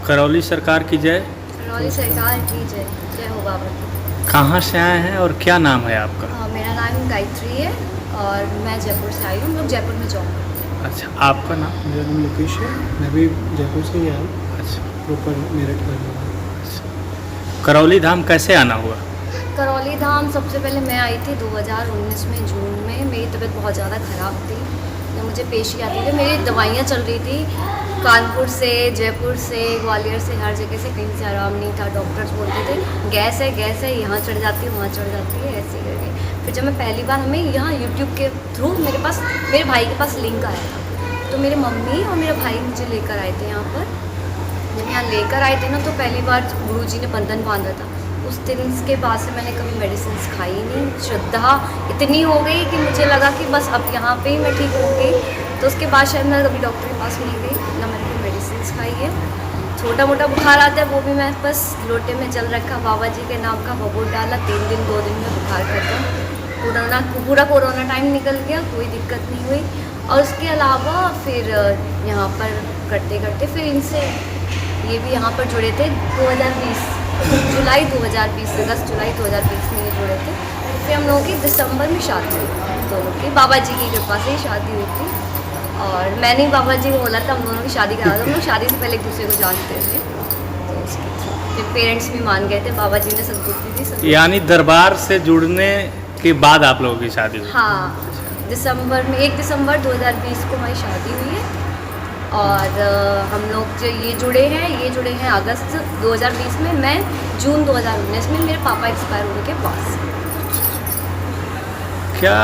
करौली सरकार की जय। करौली सरकार की जय। जय हो बाबा की। कहाँ से आए हैं और क्या नाम है आपका? मेरा नाम गायत्री है और मैं जयपुर से आई हूँ। हम लोग जयपुर में जॉब करते हैं। अच्छा, आपका नाम? मेरा नाम मुकेश है, मैं भी जयपुर से ही आया हूँ, अच्छा प्रॉपर मेरठ का हूँ। अच्छा। करौली धाम कैसे आना हुआ? करौली धाम सबसे पहले मैं आई थी 2019 में जून में। मेरी तबीयत बहुत ज़्यादा ख़राब थी, तो मुझे पेशी आती थी। मेरी दवाइयाँ चल रही थी कानपुर से, जयपुर से, ग्वालियर से, हर जगह से, कहीं से आराम नहीं था। डॉक्टर्स बोलते थे गैस है, यहाँ चढ़ जाती है, वहाँ चढ़ जाती है, ऐसे करके। फिर जब मैं पहली बार हमें यहाँ यूट्यूब के थ्रू मेरे भाई के पास लिंक आया था, तो मेरे मम्मी और मेरे भाई मुझे लेकर आए थे यहाँ पर। जब यहाँ लेकर आए थे ना, तो पहली बार गुरुजी ने बंधन बांधा था। उस दिन के बाद से मैंने कभी मेडिसिन खाई नहीं। श्रद्धा इतनी हो गई कि मुझे लगा कि बस अब यहाँ पे ही मैं ठीक हो गई। तो उसके बाद शायद मैं कभी डॉक्टर के पास नहीं गई, ना मैंने कोई मेडिसिन खाई है। छोटा मोटा बुखार आता है, वो भी मैं बस लोटे में जल रखा, बाबा जी के नाम का भभूत डाला, 3 दिन 2 दिन में बुखार खत्म। पूरा कोरोना टाइम निकल गया, कोई दिक्कत नहीं हुई। और उसके अलावा फिर यहाँ पर करते करते फिर इनसे ये भी यहाँ पर जुड़े थे 2020 जुलाई 2020 अगस्त जुलाई 2020 में ये जुड़े थे। फिर हम लोगों की दिसंबर में शादी हुई, दोनों की बाबा जी की कृपा से ही शादी हुई थी। और मैंने ही बाबा जी को बोला था हम दोनों की शादी करा दो। हम लोग शादी से पहले एक दूसरे को जानते थे, तो उसके फिर पेरेंट्स भी मान गए थे, बाबा जी ने संतुष्टि दी सब। यानी दरबार से जुड़ने के बाद आप लोगों की शादी हुई? हाँ, दिसंबर में 1 दिसंबर 2020 को हमारी शादी हुई है। और हम लोग जो ये जुड़े हैं अगस्त 2020 में, मैं जून 2019 में। मेरे पापा एक्सपायर होने के बाद। क्या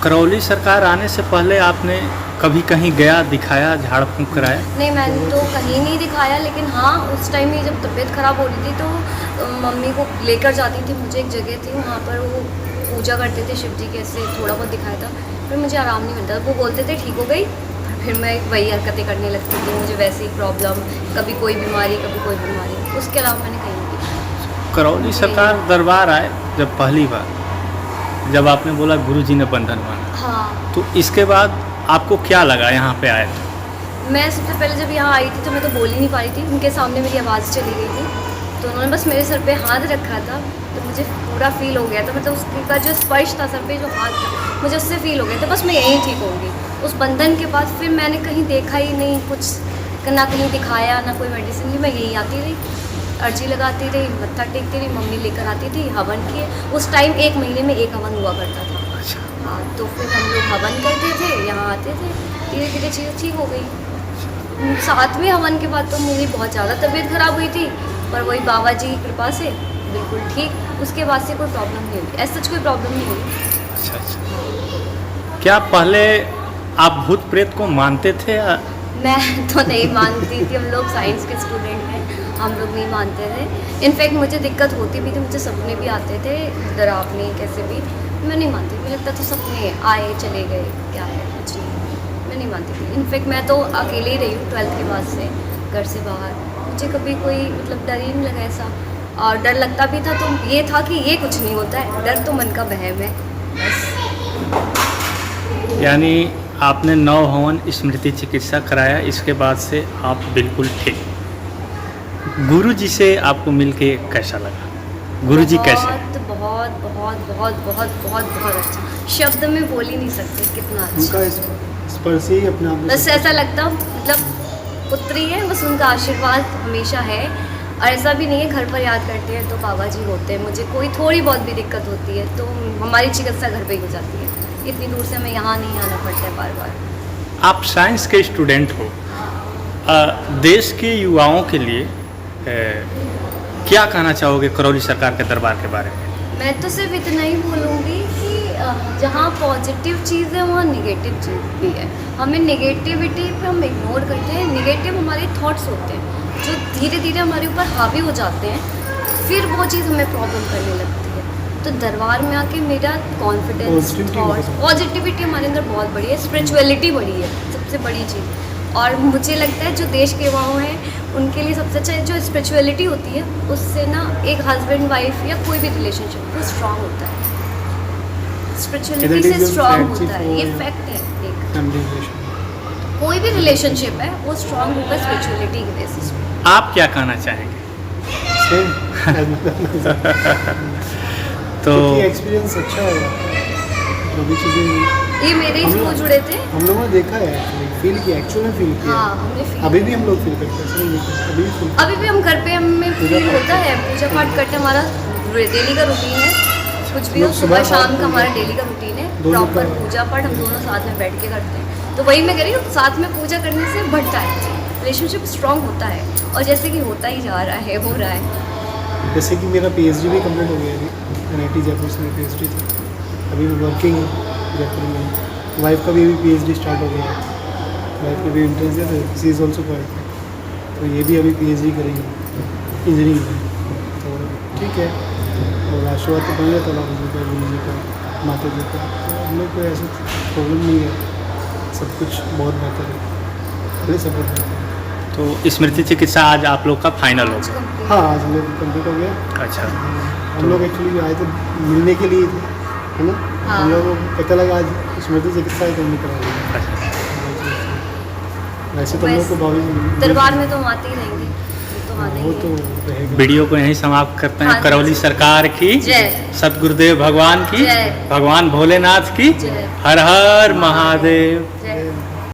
करौली सरकार आने से पहले आपने कभी कहीं गया, दिखाया, झाड़ फूँक कराया? नहीं, मैंने तो कहीं नहीं दिखाया, लेकिन हाँ उस टाइम में जब तबीयत ख़राब हो रही थी तो मम्मी को लेकर जाती थी। मुझे एक जगह थी, वहाँ पर वो पूजा करते थे शिव जी के, ऐसे थोड़ा बहुत दिखाया था। फिर मुझे आराम नहीं मिलता, वो बोलते थे ठीक हो गई, फिर मैं वही हरकतें करने लगती थी। मुझे वैसे ही प्रॉब्लम, कभी कोई बीमारी, कभी कोई बीमारी। उसके अलावा मैंने कहीं नहीं दिखाया। करौली सरकार दरबार आए जब पहली बार, जब आपने बोला गुरुजी ने बंधन बांधा, हाँ, तो इसके बाद आपको क्या लगा यहाँ पे आए तो? मैं सबसे पहले जब यहाँ आई थी तो मैं तो बोल ही नहीं पा रही थी। उनके सामने मेरी आवाज़ चली गई थी, तो उन्होंने बस मेरे सर पे हाथ रखा था, तो मुझे पूरा फील हो गया था। मतलब उसका जो स्पर्श था सर पे, जो हाथ था, मुझे उससे फील हो गया था बस मैं यहीं ठीक होंगी। उस बंधन के बाद फिर मैंने कहीं देखा ही नहीं कुछ, ना कहीं दिखाया, ना कोई मेडिसिन ली। मैं यहीं आती रही, अर्जी लगाती रही, मत्था टेकती रही, मम्मी लेकर आती थी, हवन किए। उस टाइम 1 महीने में 1 हवन हुआ करता था। अच्छा, हाँ, तो फिर हम लोग हवन करते थे, यहाँ आते थे, धीरे धीरे चीज़ ठीक हो गई। 7वें हवन के बाद तो मेरी बहुत ज़्यादा तबीयत ख़राब हुई थी, पर वही बाबा जी की कृपा से बिल्कुल ठीक। उसके बाद से कोई प्रॉब्लम नहीं हुई, ऐसा कोई प्रॉब्लम नहीं हुई। अच्छा अच्छा। क्या पहले आप भूत प्रेत को मानते थे? मैं तो नहीं मानती थी, हम लोग साइंस के स्टूडेंट हैं, हम लोग नहीं मानते थे। इनफैक्ट मुझे दिक्कत होती भी थी, मुझे सपने भी आते थे डरावने कैसे भी। मैं नहीं मानती, मुझे लगता था सपने आए चले गए, क्या है कुछ नहीं। मैं नहीं मानती थी। इनफैक्ट मैं तो अकेले ही रही हूँ 12th के बाद से, घर से बाहर। मुझे कभी कोई मतलब डर ही नहीं लगा ऐसा। और डर लगता भी था तो ये था कि ये कुछ नहीं होता है, डर तो मन का वहम है बस। यानी आपने 9 हवन स्मृति चिकित्सा कराया, इसके बाद से आप बिल्कुल ठीक। गुरुजी से आपको मिलके कैसा लगा? गुरुजी कैसे? बहुत बहुत बहुत बहुत बहुत बहुत अच्छा, शब्द में बोल ही नहीं सकते कितना अच्छा। उनका स्पर्श ही अपने आप में बस ऐसा लगता मतलब पुत्री है, बस उनका आशीर्वाद हमेशा है। और ऐसा भी नहीं है घर पर याद करते हैं तो बाबा जी होते हैं। मुझे कोई थोड़ी बहुत भी दिक्कत होती है तो हमारी चिकित्सा घर पे ही हो जाती है। इतनी दूर से हमें यहाँ नहीं आना पड़ता है बार बार। आप साइंस के स्टूडेंट हो, देश के युवाओं के लिए क्या कहना चाहोगे करौली सरकार के दरबार के बारे में? मैं तो सिर्फ इतना ही बोलूँगी कि जहाँ पॉजिटिव चीज़ है वहाँ निगेटिव चीज़ भी है। हमें निगेटिविटी पे हम इग्नोर करते हैं। निगेटिव हमारे थॉट्स होते हैं जो धीरे धीरे हमारे ऊपर हावी हो जाते हैं, फिर वो चीज़ हमें प्रॉब्लम करने लगती है। तो दरबार में आके मेरा कॉन्फिडेंस, थॉट्स, पॉजिटिविटी हमारे अंदर बहुत बड़ी है, स्पिरिचुअलिटी बड़ी है, सबसे बड़ी चीज़। और मुझे लगता है जो देश के युवाओं हैं उनके लिए सबसे अच्छा जो स्पिरिचुअलिटी होती है, उससे ना एक हस्बैंड वाइफ या कोई भी रिलेशनशिप वो स्ट्रांग होता है। स्पिरिचुअलिटी से स्ट्रांग होता है, ये फैक्ट है एक। कोई भी रिलेशनशिप है वो स्ट्रांग होगा स्पिरिचुअलिटी के बेसिस पे। आप क्या कहना चाहेंगे? सेम तो क्योंकि एक्सपीरियंस अच्छा है, जो भी चीज़ें ये मेरे ही थ्रू जुड़े थे। हम लोगों ने देखा है, एक्चुअली फील किया, एक्चुअल में फील किया। हाँ, हमने feel अभी भी हम लोग फील करते हैं, ऐसा नहीं है, अभी भी फील अभी भी हम घर पे हमें फील होता है, पूजा पाठ करते हैं, हमारा डेली का रूटीन है। कुछ भी हो, लोग सुबह सुबह शाम का पाठ हमारा डेली का रूटीन है। दोनों प्रॉपर का- पूजा पाठ हम दोनों साथ में बैठ के करते हैं। तो वही मैं कह रही हूँ, साथ में पूजा करने से बढ़ता है, रिलेशनशिप स्ट्रांग होता है। और जैसे कि होता ही जा रहा है, हो रहा है। जैसे कि मेरा PhD भी कंप्लीट हो गया अभी, NIT जयपुर से मेरा PhD था। अभी मैं वर्किंग जयपुर में, वाइफ का भी अभी PhD स्टार्ट हो गया है। वाइफ का भी इंटरेस्ट दिया था, शी इज़ ऑल्सो क्वाइट, तो ये भी अभी PhD करेंगे इंजीनियरिंग में। तो ठीक है, और आशीर्वाद तो बन जाता बाबा जी का, गुरु जी का, माता जी का। तो हम लोग को ऐसा प्रॉब्लम नहीं है, सब कुछ बहुत बेहतर है, पहले सब बहुत बेहतर है। तो स्मृति चिकित्सा आज आप लोग का फाइनल हो गया? हाँ, आज हम लोग कंप्लीट हो गया। अच्छा, हम लोग एक्चुअली आए थे मिलने के लिए थे, है ना? हाँ। हम लोगों को पता लगा आज स्मृति चिकित्सा ही करनी करा लिया। अच्छा। वैसे तो हम लोग को भाभी जी दरबार में तो हम आते ही रहेंगे, ये तो आना ही वो तो है। रहेगा। वीडियो को यहीं समाप्त करते हैं। हाँ, करौली जी। सरकार की जय। सतगुरुदेव भगवान की, जय। भगवान भोलेनाथ की, जय। हर हर महादेव। जय